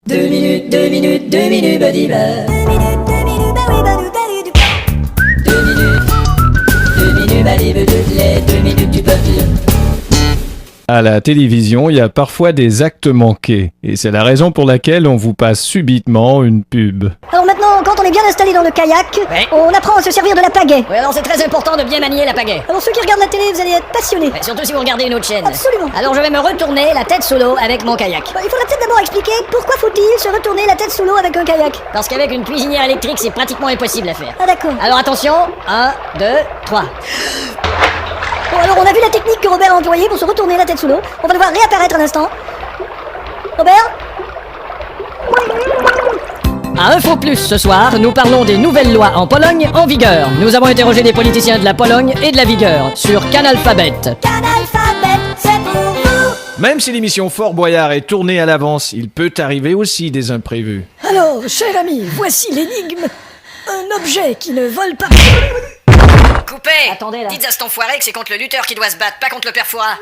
2 minutes, badiba. 2 minutes, badiba, toutes les 2 minutes du peuple. À la télévision, il y a parfois des actes manqués. Et c'est la raison pour laquelle on vous passe subitement une pub. Alors maintenant, quand on est bien installé dans le kayak, Ouais. on apprend à se servir de la pagaie. Oui, alors c'est très important de bien manier la pagaie. Alors ceux qui regardent la télé, vous allez être passionnés. Ouais, surtout si vous regardez une autre chaîne. Absolument. Alors je vais me retourner la tête sous l'eau avec mon kayak. Il faudra peut-être d'abord expliquer pourquoi faut-il se retourner la tête sous l'eau avec un kayak. Parce qu'avec une cuisinière électrique, c'est pratiquement impossible à faire. Ah d'accord. Alors attention, 1, 2, 3. Bon, alors on a vu la technique que Robert a employée pour se retourner la tête sous l'eau. On va le voir réapparaître un instant. Robert ? À Info Plus ce soir, nous parlons des nouvelles lois en Pologne en vigueur. Nous avons interrogé des politiciens de la Pologne et de la vigueur sur Canalphabet. Canalphabet, c'est pour vous. Même si l'émission Fort Boyard est tournée à l'avance, il peut arriver aussi des imprévus. Alors, cher ami, voici l'énigme. Un objet qui ne vole pas. Coupez! Attendez, là. Dites à cet enfoiré que c'est contre le lutteur qui doit se battre, pas contre le père Fouras.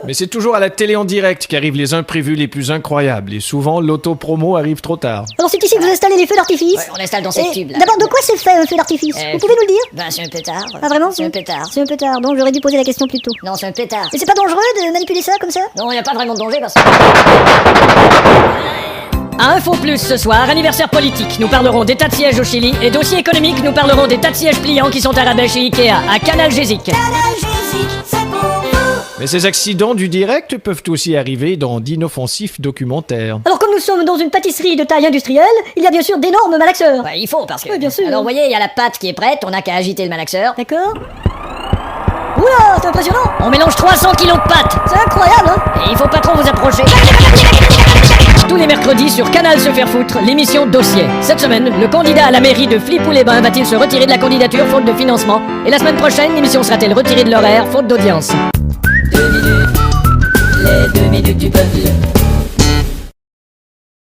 Mais c'est toujours à la télé en direct qu'arrivent les imprévus les plus incroyables. Et souvent, l'autopromo arrive trop tard. Alors c'est ici que vous installez les feux d'artifice. Ouais, on installe dans cette Et tube là. d'abord, de quoi c'est fait un feu d'artifice Vous pouvez nous le dire Ben, c'est un pétard. Ah vraiment C'est un pétard. C'est un pétard, donc j'aurais dû poser la question plus tôt. Non, c'est un pétard. Mais c'est pas dangereux de manipuler ça comme ça Non, il n'y a pas vraiment de danger parce que... À Info Plus ce soir, anniversaire politique, nous parlerons des tas de sièges au Chili et dossier économique, nous parlerons des tas de sièges pliants qui sont à rabais chez Ikea, à Canalgésique. Mais ces accidents du direct peuvent aussi arriver dans d'inoffensifs documentaires. Alors comme nous sommes dans une pâtisserie de taille industrielle, il y a bien sûr d'énormes malaxeurs. Ouais, il faut parce que... Oui, bien sûr. Alors, vous voyez, il y a la pâte qui est prête, on n'a qu'à agiter le malaxeur. D'accord. Oula, c'est impressionnant. On mélange 300 kilos de pâte. C'est incroyable, hein. Et il faut pas trop vous approcher. Tous les mercredis sur Canal Se Faire Foutre, l'émission Dossier. Cette semaine, le candidat à la mairie de Flipou-les-Bains va-t-il se retirer de la candidature faute de financement? Et la semaine prochaine, l'émission sera-t-elle retirée de l'horaire faute d'audience? 2 minutes, les 2 minutes du peuple.